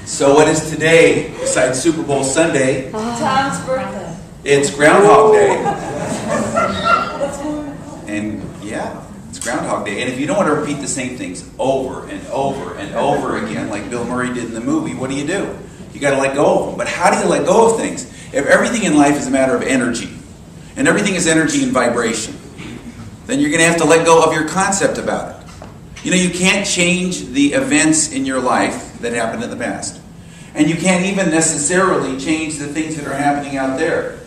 So what is today besides Super Bowl Sunday? Tom's birthday. It's Groundhog Day. And yeah, it's Groundhog Day. And if you don't want to repeat the same things over and over and over again, like Bill Murray did in the movie, what do? You got to let go of them. But how do you let go of things? If everything in life is a matter of energy, and everything is energy and vibration, then you're going to have to let go of your concept about it. You know, you can't change the events in your life that happened in the past. And you can't even necessarily change the things that are happening out there.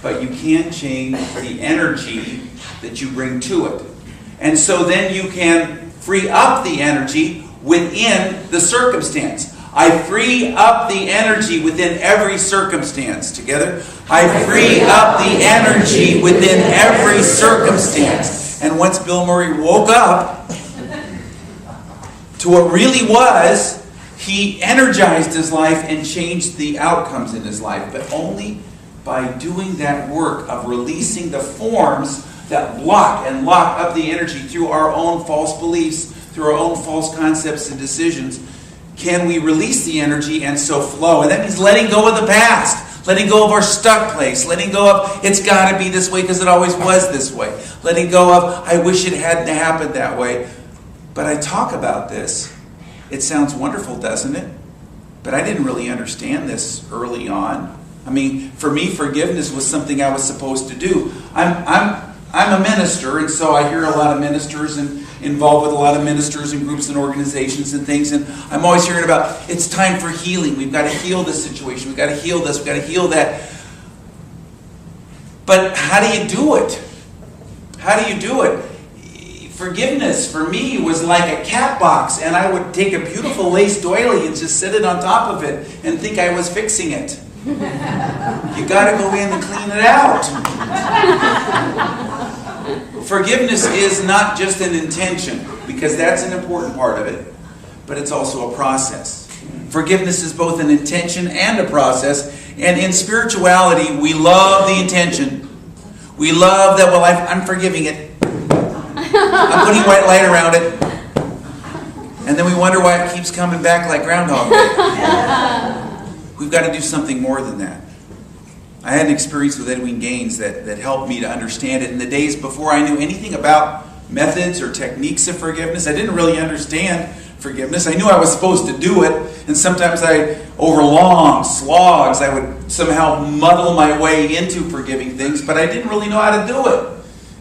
But you can change the energy that you bring to it. And so then you can free up the energy within the circumstance. I free up the energy within every circumstance. Together? I free up the energy within every circumstance. And once Bill Murray woke up to what really was, he energized his life and changed the outcomes in his life. But only by doing that work of releasing the forms that block and lock up the energy through our own false beliefs, through our own false concepts and decisions, can we release the energy and so flow. And that means letting go of the past, letting go of our stuck place, letting go of it's got to be this way because it always was this way, letting go of I wish it hadn't happened that way. But I talk about this. It sounds wonderful, doesn't it? But I didn't really understand this early on. I mean, for me, forgiveness was something I was supposed to do. I'm a minister, and so I hear a lot of ministers and involved with a lot of ministers and groups and organizations and things, and I'm always hearing about it's time for healing. We've got to heal this situation. We've got to heal this. We've got to heal that. But how do you do it? How do you do it? Forgiveness for me was like a cat box, and I would take a beautiful lace doily and just set it on top of it and think I was fixing it. You got to go in and clean it out. Forgiveness is not just an intention, because that's an important part of it, but it's also a process. Forgiveness is both an intention and a process, and in spirituality, we love the intention. We love that, well, I'm forgiving it. I'm putting white light around it. And then we wonder why it keeps coming back like Groundhog Day. We've got to do something more than that. I had an experience with Edwene Gaines that helped me to understand it. In the days before I knew anything about methods or techniques of forgiveness, I didn't really understand forgiveness. I knew I was supposed to do it, and sometimes over long slogs, I would somehow muddle my way into forgiving things, but I didn't really know how to do it.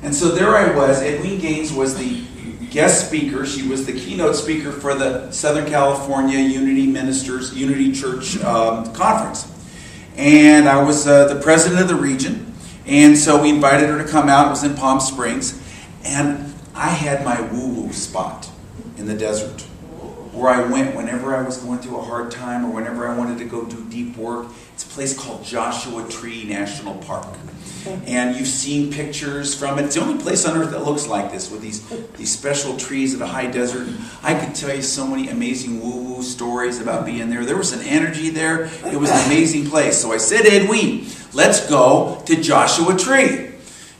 And so there I was. Edwene Gaines was the guest speaker. She was the keynote speaker for the Southern California Unity Church conference. And I was the president of the region. And so we invited her to come out. It was in Palm Springs. And I had my woo-woo spot in the desert, where I went whenever I was going through a hard time or whenever I wanted to go do deep work. It's a place called Joshua Tree National Park. And you've seen pictures from it. It's the only place on earth that looks like this, with these special trees in a high desert. And I could tell you so many amazing woo-woo stories about being there. There was an energy there. It was an amazing place. So I said, Edwene, let's go to Joshua Tree.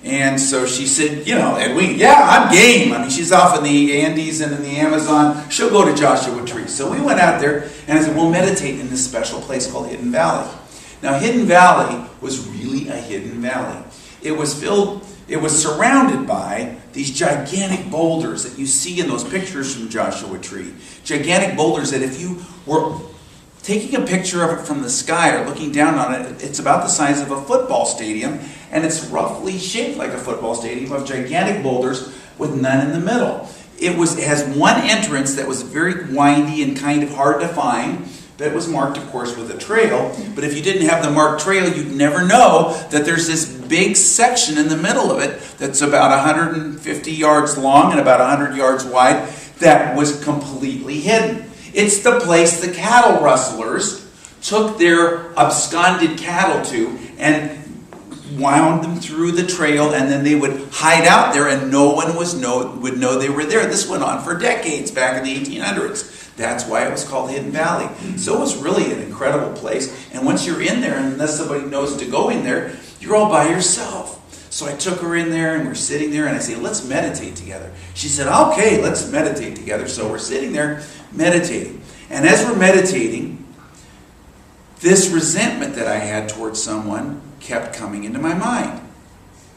And so she said, Edwene, yeah, I'm game. I mean, she's off in the Andes and in the Amazon. She'll go to Joshua Tree. So we went out there, and I said, we'll meditate in this special place called Hidden Valley. Now, Hidden Valley was really a hidden valley. It was surrounded by these gigantic boulders that you see in those pictures from Joshua Tree. Gigantic boulders that if you were taking a picture of it from the sky or looking down on it, it's about the size of a football stadium, and it's roughly shaped like a football stadium of gigantic boulders with none in the middle. It has one entrance that was very windy and kind of hard to find, but it was marked, of course, with a trail. But if you didn't have the marked trail, you'd never know that there's this big section in the middle of it that's about 150 yards long and about 100 yards wide that was completely hidden. It's the place the cattle rustlers took their absconded cattle to and wound them through the trail, and then they would hide out there and no one would know they were there. This went on for decades back in the 1800s. That's why it was called Hidden Valley. So it was really an incredible place. And once you're in there, unless somebody knows to go in there, you're all by yourself. So I took her in there, and we're sitting there, and I said, let's meditate together. She said, okay, let's meditate together. So we're sitting there meditating. And as we're meditating, this resentment that I had towards someone kept coming into my mind.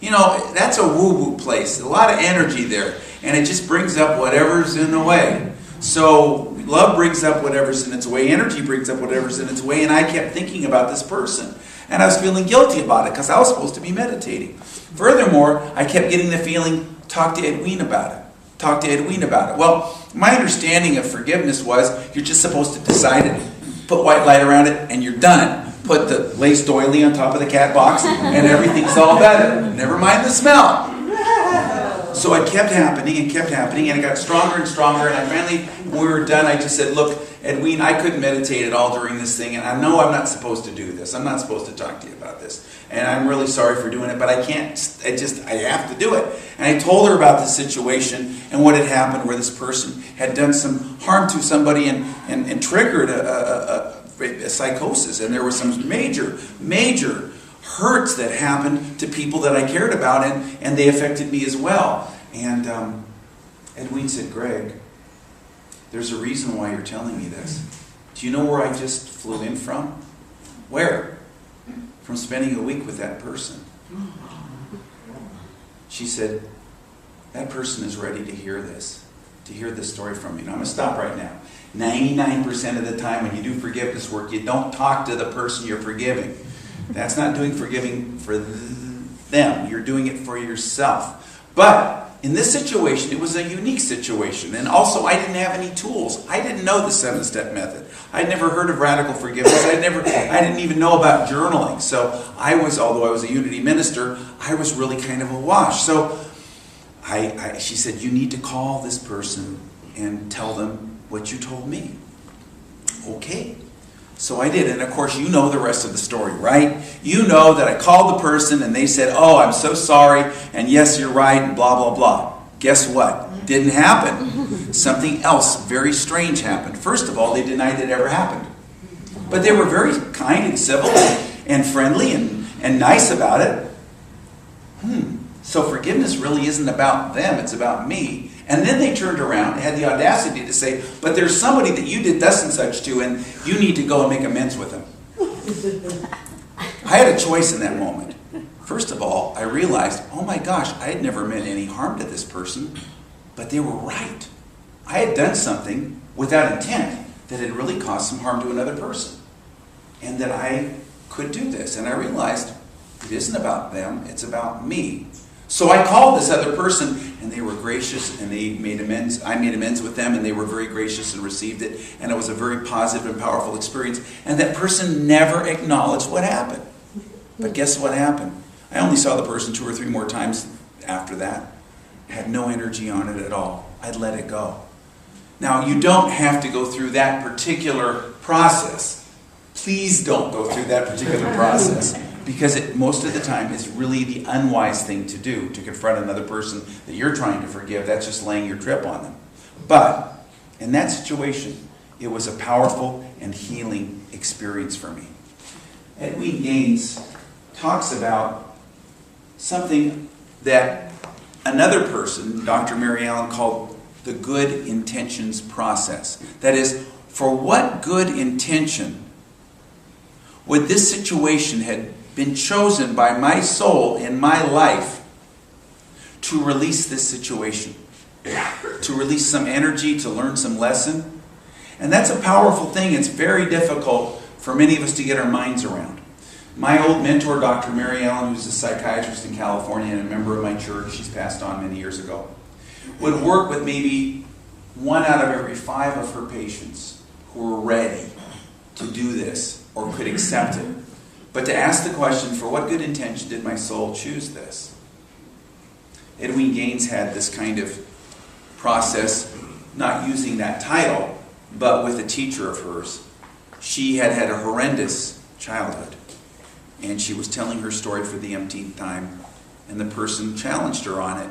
You know, that's a woo-woo place. A lot of energy there. And it just brings up whatever's in the way. So love brings up whatever's in its way. Energy brings up whatever's in its way. And I kept thinking about this person. And I was feeling guilty about it because I was supposed to be meditating. Furthermore, I kept getting the feeling, talk to Edwene about it. Talk to Edwene about it. Well, my understanding of forgiveness was you're just supposed to decide it, put white light around it, and you're done. Put the lace doily on top of the cat box, and everything's all better. Never mind the smell. So it kept happening, and it got stronger and stronger, and I finally, when we were done, I just said, look, Edwene, I couldn't meditate at all during this thing, and I know I'm not supposed to do this. I'm not supposed to talk to you about this. And I'm really sorry for doing it, but I can't, I have to do it. And I told her about the situation and what had happened where this person had done some harm to somebody and triggered a psychosis. And there were some major hurts that happened to people that I cared about, and they affected me as well. And Edwene said, Greg, there's a reason why you're telling me this. Do you know where I just flew in from? Where? From spending a week with that person. She said, that person is ready to hear this story from me. Now I'm going to stop right now. 99% of the time when you do forgiveness work, you don't talk to the person you're forgiving. That's not doing forgiving for them. You're doing it for yourself. But in this situation, it was a unique situation. And also, I didn't have any tools. I didn't know the 7-step method. I'd never heard of radical forgiveness. I didn't even know about journaling. So although I was a Unity minister, I was really kind of awash. So she said, you need to call this person and tell them what you told me. Okay. So I did, and of course you know the rest of the story, right? You know that I called the person and they said, oh, I'm so sorry, and yes, you're right, and blah, blah, blah. Guess what? Didn't happen. Something else very strange happened. First of all, they denied it ever happened. But they were very kind and civil and friendly and nice about it. So forgiveness really isn't about them, it's about me. And then they turned around and had the audacity to say, but there's somebody that you did thus and such to, and you need to go and make amends with them. I had a choice in that moment. First of all, I realized, oh my gosh, I had never meant any harm to this person, but they were right. I had done something without intent that had really caused some harm to another person. And that I could do this. And I realized it isn't about them, it's about me. So I called this other person, and they were gracious, and they made amends. I made amends with them, and they were very gracious and received it. And it was a very positive and powerful experience. And that person never acknowledged what happened. But guess what happened? I only saw the person 2 or 3 more times after that. I had no energy on it at all. I'd let it go. Now, you don't have to go through that particular process. Please don't go through that particular process. Because it, most of the time, is really the unwise thing to do, to confront another person that you're trying to forgive. That's just laying your trip on them. But in that situation, it was a powerful and healing experience for me. Edwene Gaines talks about something that another person, Dr. Mary Allen, called the good intentions process. That is, for what good intention would this situation had been chosen by my soul in my life to release this situation, to release some energy, to learn some lesson. And that's a powerful thing. It's very difficult for many of us to get our minds around. My old mentor, Dr. Mary Allen, who's a psychiatrist in California and a member of my church, she's passed on many years ago, would work with maybe 1 out of every 5 of her patients who were ready to do this or could accept it. But to ask the question, for what good intention did my soul choose this? Edwene Gaines had this kind of process, not using that title, but with a teacher of hers. She had had a horrendous childhood, and she was telling her story for the umpteenth time, and the person challenged her on it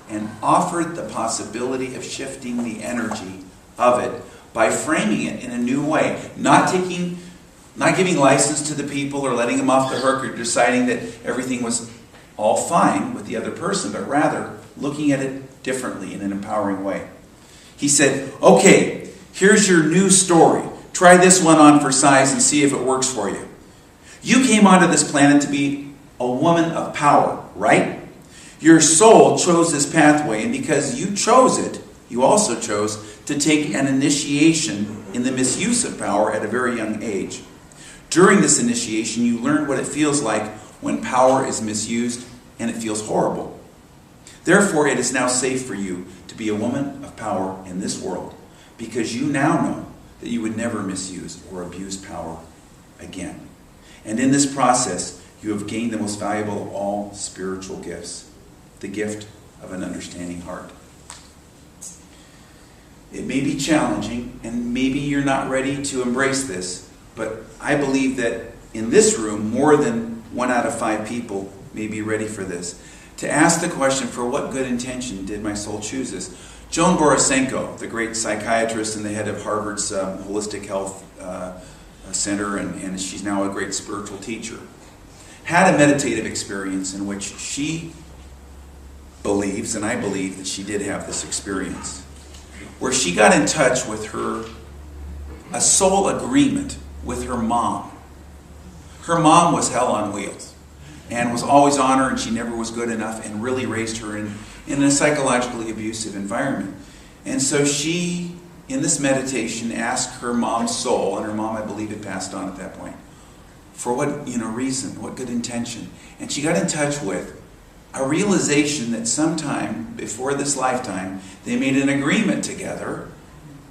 and offered the possibility of shifting the energy of it by framing it in a new way, not giving license to the people or letting them off the hook or deciding that everything was all fine with the other person, but rather looking at it differently in an empowering way. He said, okay, here's your new story. Try this one on for size and see if it works for you. You came onto this planet to be a woman of power, right? Your soul chose this pathway, and because you chose it, you also chose to take an initiation in the misuse of power at a very young age. During this initiation, you learn what it feels like when power is misused, and it feels horrible. Therefore, it is now safe for you to be a woman of power in this world, because you now know that you would never misuse or abuse power again. And in this process, you have gained the most valuable of all spiritual gifts, the gift of an understanding heart. It may be challenging, and maybe you're not ready to embrace this, but I believe that in this room, more than 1 out of 5 people may be ready for this. To ask the question, for what good intention did my soul choose this? Joan Borisenko, the great psychiatrist and the head of Harvard's Holistic Health Center, and she's now a great spiritual teacher, had a meditative experience in which she believes, and I believe that she did have this experience, where she got in touch with a soul agreement with her mom. Her mom was hell on wheels and was always on her, and she never was good enough, and really raised her in a psychologically abusive environment. And so she, in this meditation, asked her mom's soul, and her mom, I believe, had passed on at that point, for what reason, what good intention. And she got in touch with a realization that sometime before this lifetime, they made an agreement together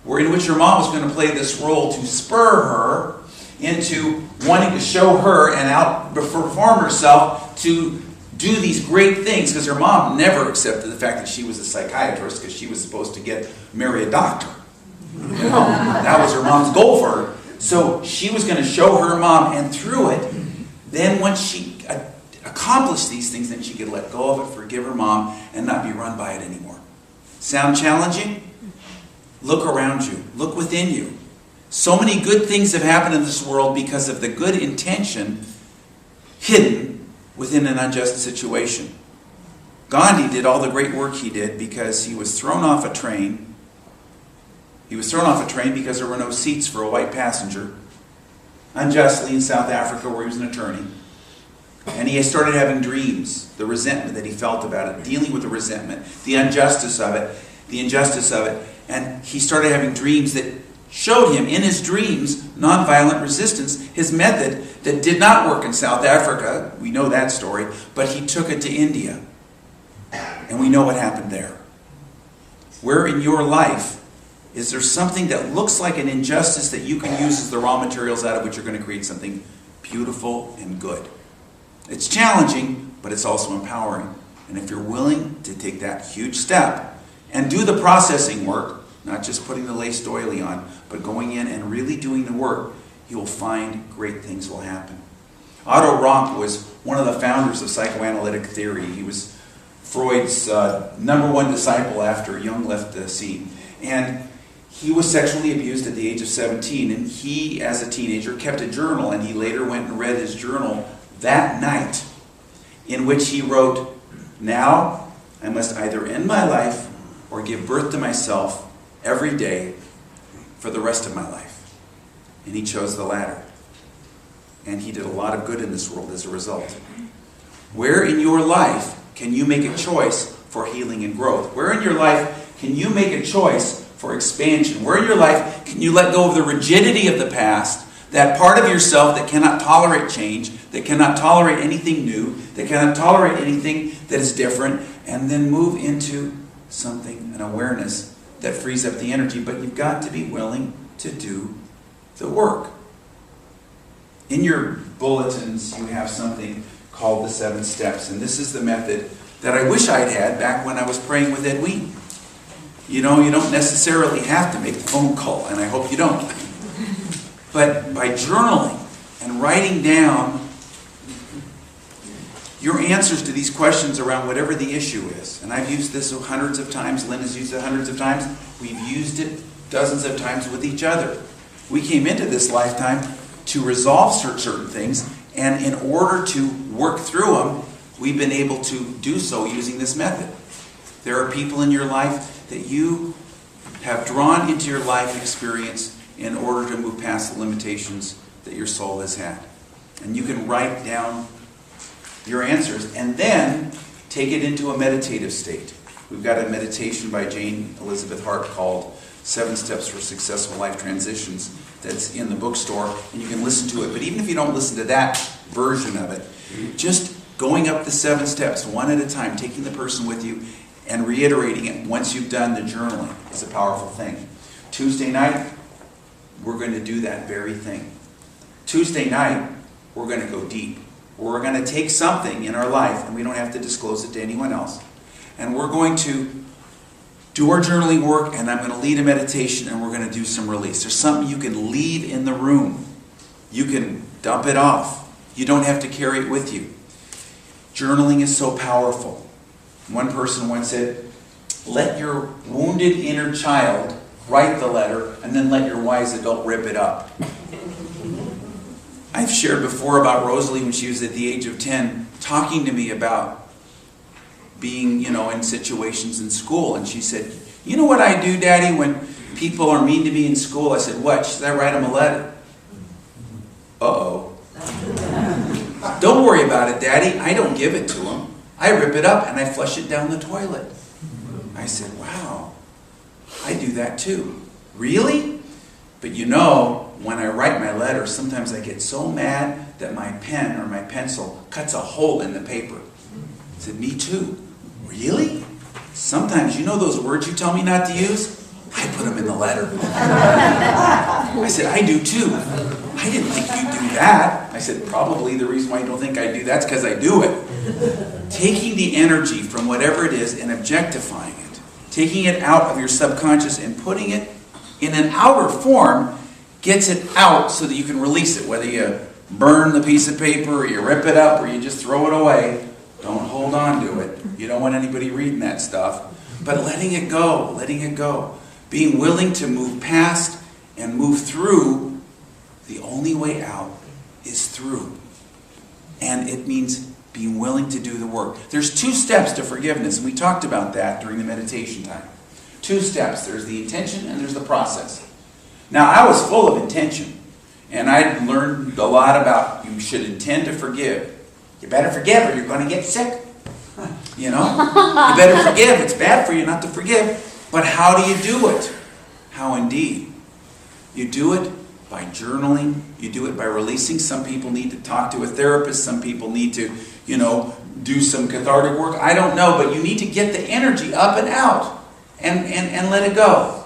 in which her mom was going to play this role to spur her into wanting to show her and outperform herself to do these great things, because her mom never accepted the fact that she was a psychiatrist, because she was supposed to marry a doctor. That was her mom's goal for her. So she was going to show her mom, and through it, then once she accomplished these things, then she could let go of it, forgive her mom, and not be run by it anymore. Sound challenging? Look around you. Look within you. So many good things have happened in this world because of the good intention hidden within an unjust situation. Gandhi did all the great work he did because he was thrown off a train. He was thrown off a train because there were no seats for a white passenger, unjustly in South Africa, where he was an attorney. And he started having dreams, the resentment that he felt about it, dealing with the resentment, the injustice of it. And he started having dreams that showed him in his dreams nonviolent resistance, his method that did not work in South Africa. We know that story, but he took it to India. And we know what happened there. Where in your life is there something that looks like an injustice that you can use as the raw materials out of which you're going to create something beautiful and good? It's challenging, but it's also empowering. And if you're willing to take that huge step and do the processing work, not just putting the lace doily on, but going in and really doing the work, you will find great things will happen. Otto Rank was one of the founders of psychoanalytic theory. He was Freud's #1 disciple after Jung left the scene. And he was sexually abused at the age of 17. And he, as a teenager, kept a journal. And he later went and read his journal that night, in which he wrote, "Now I must either end my life or give birth to myself every day for the rest of my life." And he chose the latter. And he did a lot of good in this world as a result. Where in your life can you make a choice for healing and growth? Where in your life can you make a choice for expansion? Where in your life can you let go of the rigidity of the past, that part of yourself that cannot tolerate change, that cannot tolerate anything new, that cannot tolerate anything that is different, and then move into something, an awareness that frees up the energy? But you've got to be willing to do the work. In your bulletins, you have something called the 7 steps, and this is the method that I wish I'd had back when I was praying with Edwene. You don't necessarily have to make the phone call, and I hope you don't. But by journaling and writing down your answers to these questions around whatever the issue is, and I've used this hundreds of times, Lynn has used it hundreds of times, we've used it dozens of times with each other. We came into this lifetime to resolve certain things, and in order to work through them, we've been able to do so using this method. There are people in your life that you have drawn into your life experience in order to move past the limitations that your soul has had. And you can write down your answers and then take it into a meditative state. We've got a meditation by Jane Elizabeth Hart called 7 Steps for Successful Life Transitions that's in the bookstore, and you can listen to it. But even if you don't listen to that version of it, just going up the 7 steps one at a time, taking the person with you and reiterating it once you've done the journaling is a powerful thing. Tuesday night, we're going to do that very thing. Tuesday night, we're going to go deep. We're going to take something in our life, and we don't have to disclose it to anyone else, and we're going to do our journaling work, and I'm going to lead a meditation, and we're going to do some release. There's something you can leave in the room. You can dump it off. You don't have to carry it with you. Journaling is so powerful. One person once said, let your wounded inner child write the letter, and then let your wise adult rip it up. I've shared before about Rosalie when she was at the age of 10, talking to me about being, in situations in school. And she said, you know what I do, Daddy, when people are mean to me in school? I said, what? She said, I write them a letter. Uh-oh. Don't worry about it, Daddy. I don't give it to them. I rip it up and I flush it down the toilet. I said, wow, I do that too. Really? But when I write my letter, sometimes I get so mad that my pen or my pencil cuts a hole in the paper. I said, me too. Really? Sometimes, those words you tell me not to use? I put them in the letter. I said, I do too. I didn't think you'd do that. I said, probably the reason why you don't think I do that's because I do it. Taking the energy from whatever it is and objectifying it. Taking it out of your subconscious and putting it in an outer form gets it out so that you can release it. Whether you burn the piece of paper or you rip it up or you just throw it away, don't hold on to it. You don't want anybody reading that stuff. But letting it go. Being willing to move past and move through. The only way out is through. And it means being willing to do the work. There's 2 steps to forgiveness, and we talked about that during the meditation time. 2 steps. There's the intention and there's the process. Now, I was full of intention, and I learned a lot about you should intend to forgive. You better forgive or you're going to get sick. You better forgive. It's bad for you not to forgive. But how do you do it? How indeed? You do it by journaling. You do it by releasing. Some people need to talk to a therapist. Some people need to, do some cathartic work. I don't know, but you need to get the energy up and out and let it go.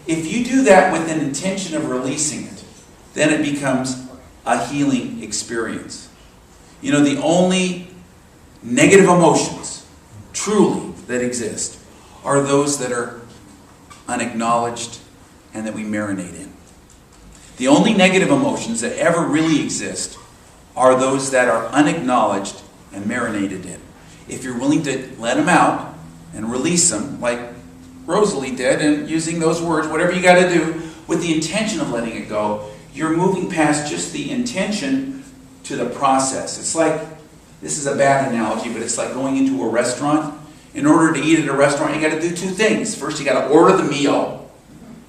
If you do that with an intention of releasing it, then it becomes a healing experience. The only negative emotions, truly, that exist are those that are unacknowledged and that we marinate in. The only negative emotions that ever really exist are those that are unacknowledged and marinated in. If you're willing to let them out and release them, like Rosalie did, and using those words, whatever you got to do, with the intention of letting it go, you're moving past just the intention to the process. It's like, this is a bad analogy, but it's like going into a restaurant. In order to eat at a restaurant, you got to do 2 things. First, you got to order the meal.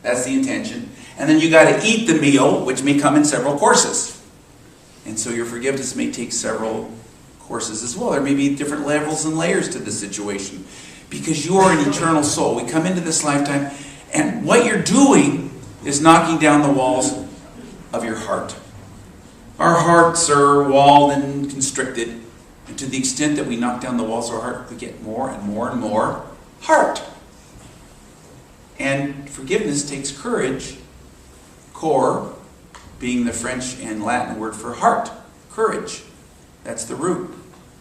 That's the intention. And then you got to eat the meal, which may come in several courses. And so your forgiveness may take several courses as well. There may be different levels and layers to the situation. Because you are an eternal soul. We come into this lifetime, and what you're doing is knocking down the walls of your heart. Our hearts are walled and constricted. And to the extent that we knock down the walls of our heart, we get more and more and more heart. And forgiveness takes courage. Cor being the French and Latin word for heart. Courage. That's the root.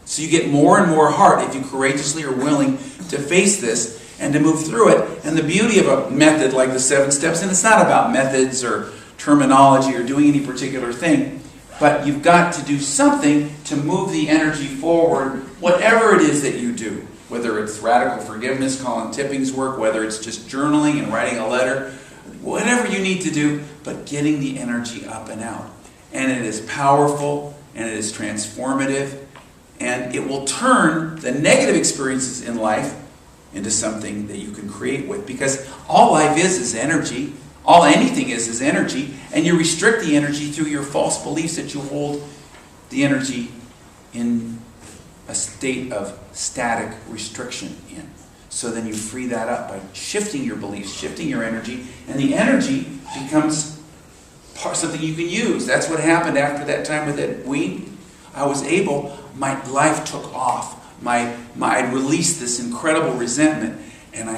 So you get more and more heart if you courageously are willing to face this and to move through it. And the beauty of a method like the 7 steps, and it's not about methods or terminology or doing any particular thing, but you've got to do something to move the energy forward, whatever it is that you do. Whether it's radical forgiveness, Colin Tipping's work, whether it's just journaling and writing a letter, whatever you need to do, but getting the energy up and out. And it is powerful, and it is transformative, and it will turn the negative experiences in life into something that you can create with. Because all life is energy. All anything is energy, and you restrict the energy through your false beliefs that you hold the energy in a state of static restriction in. So then you free that up by shifting your beliefs, shifting your energy, and the energy becomes something you can use. That's what happened after that time with Edwene. My life took off. I released this incredible resentment, and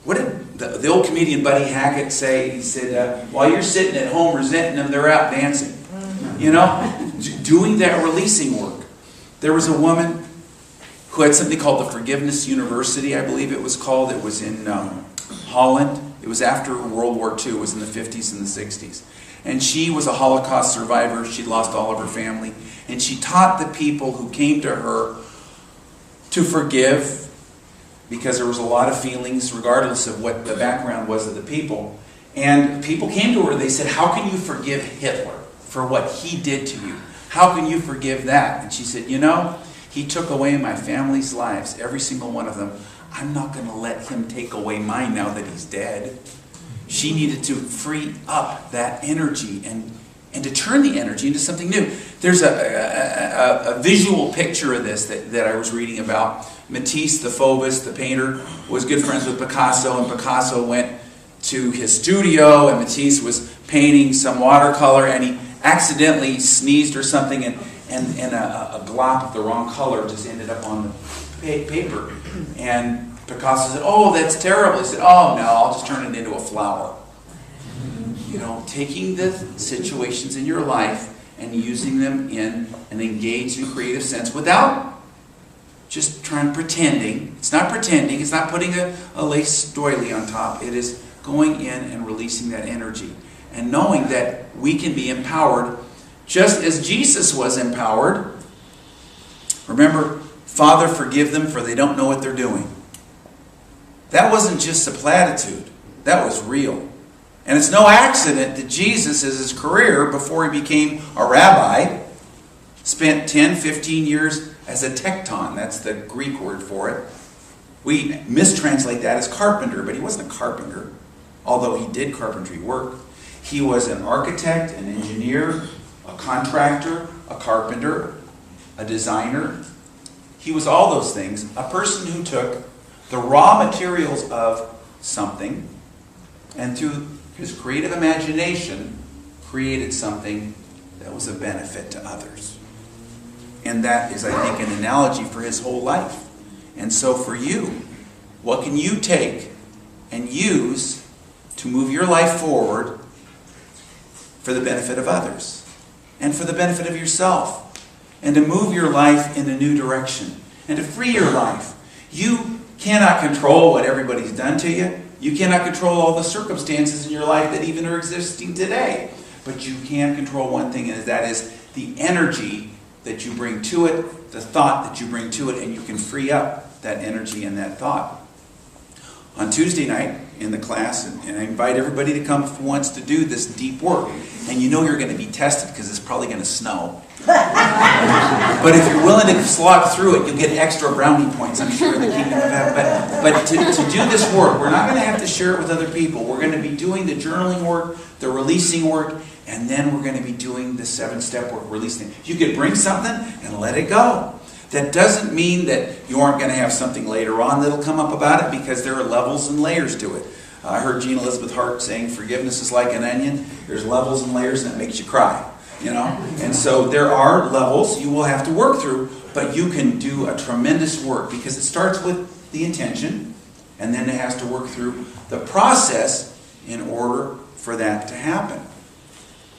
what did the old comedian Buddy Hackett say? He said, while you're sitting at home resenting them, they're out dancing. You know, doing that releasing work. There was a woman who had something called the Forgiveness University, I believe it was called. It was in Holland. It was after World War II. It was in the 50s and the 60s. And she was a Holocaust survivor. She'd lost all of her family. And she taught the people who came to her to forgive, because there was a lot of feelings, regardless of what the background was of the people. And people came to her, they said, how can you forgive Hitler for what he did to you? How can you forgive that? And she said, you know, he took away my family's lives, every single one of them. I'm not going to let him take away mine now that he's dead. She needed to free up that energy and to turn the energy into something new. There's a visual picture of this that I was reading about. Matisse, the Fauvist, the painter, was good friends with Picasso, and Picasso went to his studio, and Matisse was painting some watercolor, and he accidentally sneezed or something, and a glop of the wrong color just ended up on the paper. And Picasso said, oh, that's terrible. He said, oh, no, I'll just turn it into a flower. You know, taking the situations in your life and using them in an engaged and creative sense without just pretending. It's not pretending. It's not putting a lace doily on top. It is going in and releasing that energy and knowing that we can be empowered just as Jesus was empowered. Remember, Father, forgive them, for they don't know what they're doing. That wasn't just a platitude. That was real. And it's no accident that Jesus, as his career, before he became a rabbi, spent 10, 15 years as a tekton. That's the Greek word for it. We mistranslate that as carpenter, but he wasn't a carpenter, although he did carpentry work. He was an architect, an engineer, a contractor, a carpenter, a designer. He was all those things. A person who took the raw materials of something and through his creative imagination created something that was a benefit to others. And that is, I think, an analogy for his whole life. And so for you, what can you take and use to move your life forward for the benefit of others and for the benefit of yourself, and to move your life in a new direction and to free your life? You cannot control what everybody's done to you. You cannot control all the circumstances in your life that even are existing today. But you can control one thing, and that is the energy that you bring to it, the thought that you bring to it, and you can free up that energy and that thought. On Tuesday night in the class, and I invite everybody to come who wants to do this deep work. And you know you're going to be tested because it's probably going to snow. But if you're willing to slog through it, you'll get extra brownie points, I'm sure, in the kingdom of heaven. But to do this work, we're not going to have to share it with other people. We're going to be doing the journaling work, the releasing work, and then we're going to be doing the 7-step work, releasing. You could bring something and let it go. That doesn't mean that you aren't going to have something later on that'll come up about it, because there are levels and layers to it. I heard Jean Elizabeth Hart saying, forgiveness is like an onion. There's levels and layers, and it makes you cry. You know? And so there are levels you will have to work through, but you can do a tremendous work, because it starts with the intention, and then it has to work through the process in order for that to happen.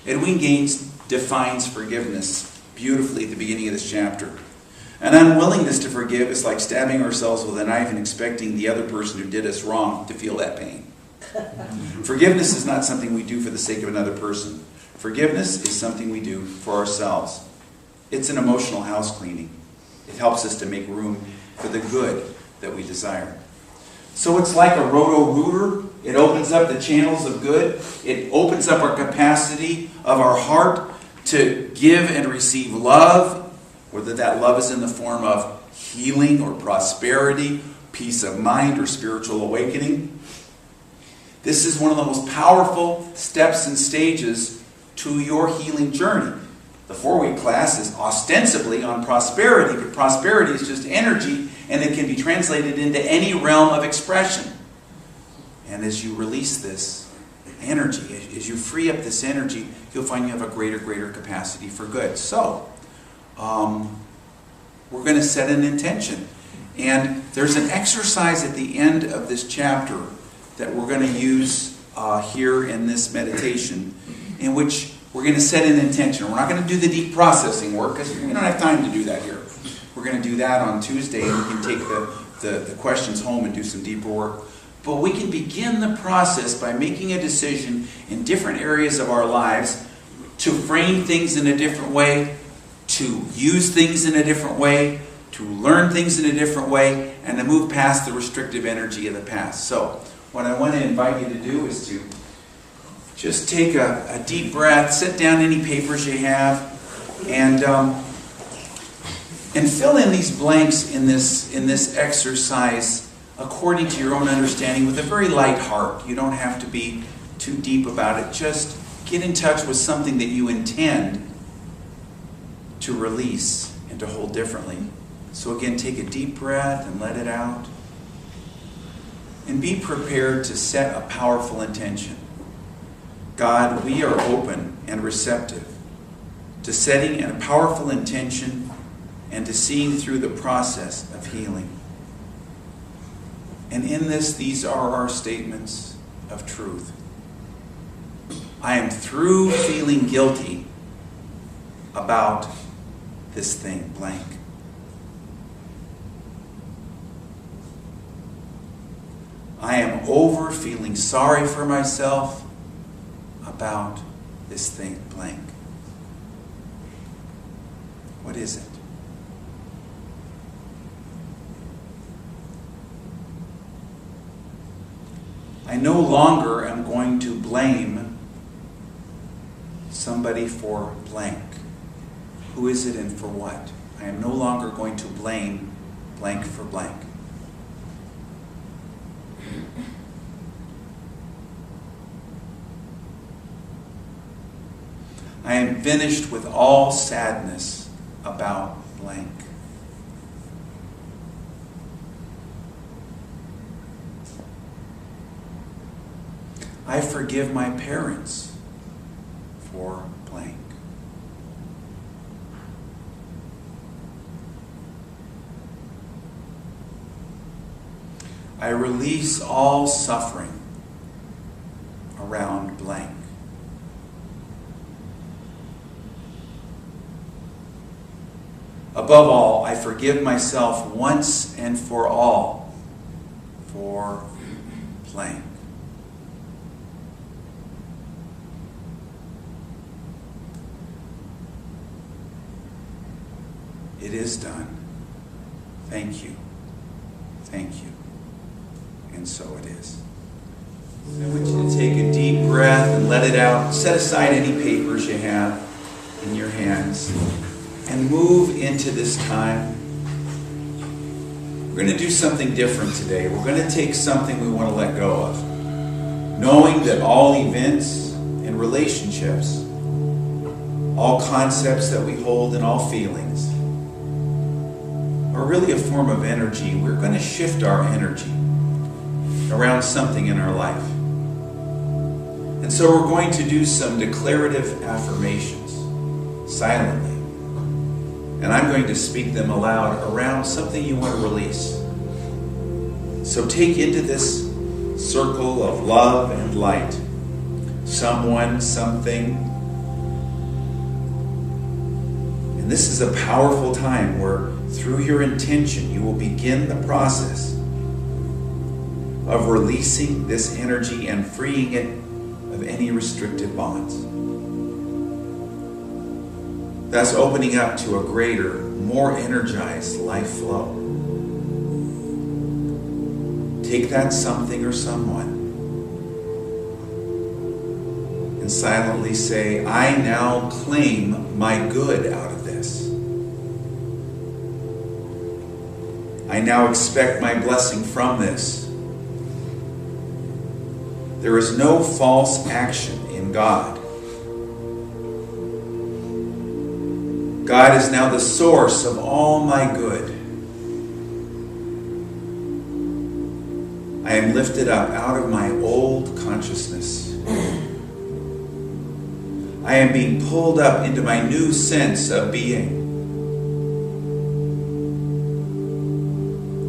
Edwene Gaines defines forgiveness beautifully at the beginning of this chapter. An unwillingness to forgive is like stabbing ourselves with a knife and expecting the other person who did us wrong to feel that pain. Forgiveness is not something we do for the sake of another person. Forgiveness is something we do for ourselves. It's an emotional house cleaning. It helps us to make room for the good that we desire. So it's like a roto-rooter. It opens up the channels of good. It opens up our capacity of our heart to give and receive love, whether that love is in the form of healing or prosperity, peace of mind or spiritual awakening. This is one of the most powerful steps and stages to your healing journey. The 4-week class is ostensibly on prosperity, but prosperity is just energy, and it can be translated into any realm of expression. And as you release this energy, as you free up this energy, you'll find you have a greater capacity for good. So, we're going to set an intention. And there's an exercise at the end of this chapter that we're going to use here in this meditation, in which we're going to set an intention. We're not going to do the deep processing work because we don't have time to do that here. We're going to do that on Tuesday, and we can take the questions home and do some deeper work. But we can begin the process by making a decision in different areas of our lives to frame things in a different way, to use things in a different way, to learn things in a different way, and to move past the restrictive energy of the past. So, what I want to invite you to do is to just take a deep breath, set down any papers you have, and fill in these blanks in this exercise according to your own understanding with a very light heart. You don't have to be too deep about it. Just get in touch with something that you intend to release and to hold differently. So again, take a deep breath and let it out. And be prepared to set a powerful intention. God, we are open and receptive to setting a powerful intention and to seeing through the process of healing. And in this, these are our statements of truth. I am through feeling guilty about this thing, blank. I am over feeling sorry for myself about this thing, blank. What is it? I no longer am going to blame somebody for blank. Who is it and for what? I am no longer going to blame blank for blank. I am finished with all sadness about blank. I forgive my parents for blank. I release all suffering around blank. Above all, I forgive myself once and for all for blank. It is done. Thank you. Thank you. And so it is. I want you to take a deep breath and let it out. Set aside any papers you have in your hands and move into this time. We're going to do something different today. We're going to take something we want to let go of. Knowing that all events and relationships, all concepts that we hold and all feelings are really a form of energy. We're going to shift our energy around something in our life. And so we're going to do some declarative affirmations silently. And I'm going to speak them aloud around something you want to release. So take into this circle of love and light someone, something. And this is a powerful time where through your intention you will begin the process of releasing this energy and freeing it of any restrictive bonds. Thus opening up to a greater, more energized life flow. Take that something or someone and silently say, I now claim my good out of this. I now expect my blessing from this. There is no false action in God. God is now the source of all my good. I am lifted up out of my old consciousness. I am being pulled up into my new sense of being.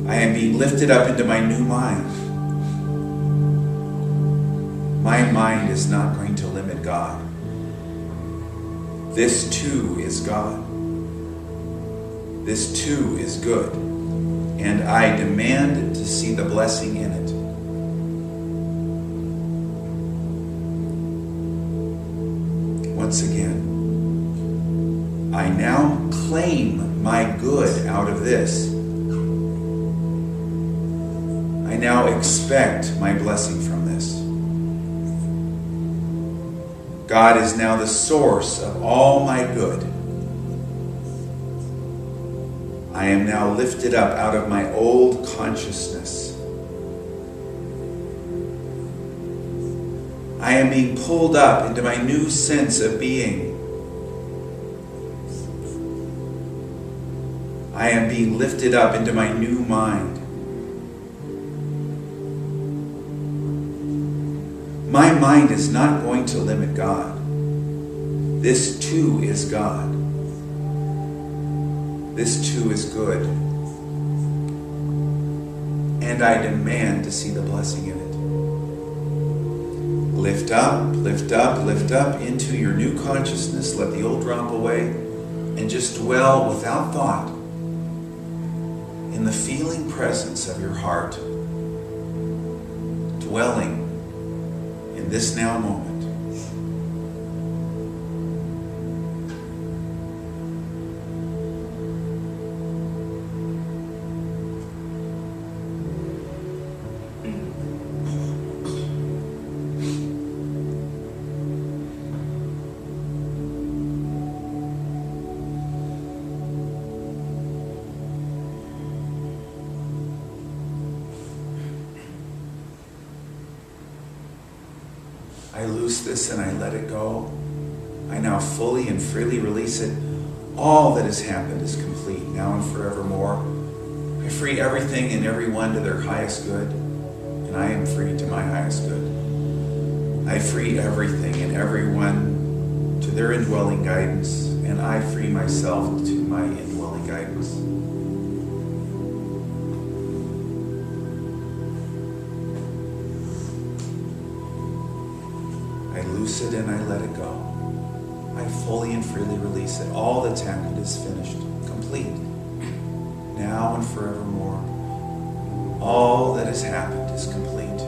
I am being lifted up into my new mind. My mind is not going to limit God. This too is God. This too is good. And I demand to see the blessing in it. Once again, I now claim my good out of this. I now expect my blessing from this. God is now the source of all my good. I am now lifted up out of my old consciousness. I am being pulled up into my new sense of being. I am being lifted up into my new mind. My mind is not going to limit God. This too is God. This too is good. And I demand to see the blessing in it. Lift up, lift up, lift up into your new consciousness. Let the old drop away. And just dwell without thought in the feeling presence of your heart. Dwelling in this now moment. I loose this and I let it go. I now fully and freely release it. All that has happened is complete now and forevermore. I free everything and everyone to their highest good, and I am free to my highest good. I free everything and everyone to their indwelling guidance, and I free myself to my indwelling guidance. I loose it and I let it go. I fully and freely release it. All that's happened is finished, complete, now and forevermore. All that has happened is complete.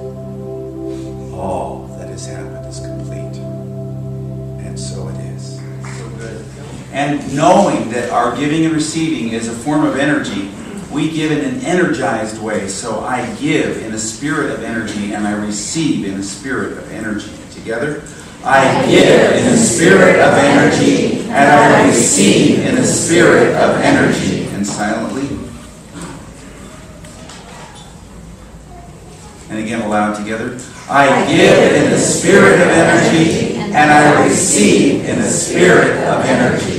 All that has happened is complete. And so it is. So good. And knowing that our giving and receiving is a form of energy, we give in an energized way. So I give in a spirit of energy and I receive in a spirit of energy. Together, I give in a spirit of energy and I receive in a spirit of energy. And silently. And again aloud together. I give in a spirit of energy and I receive in a spirit of energy.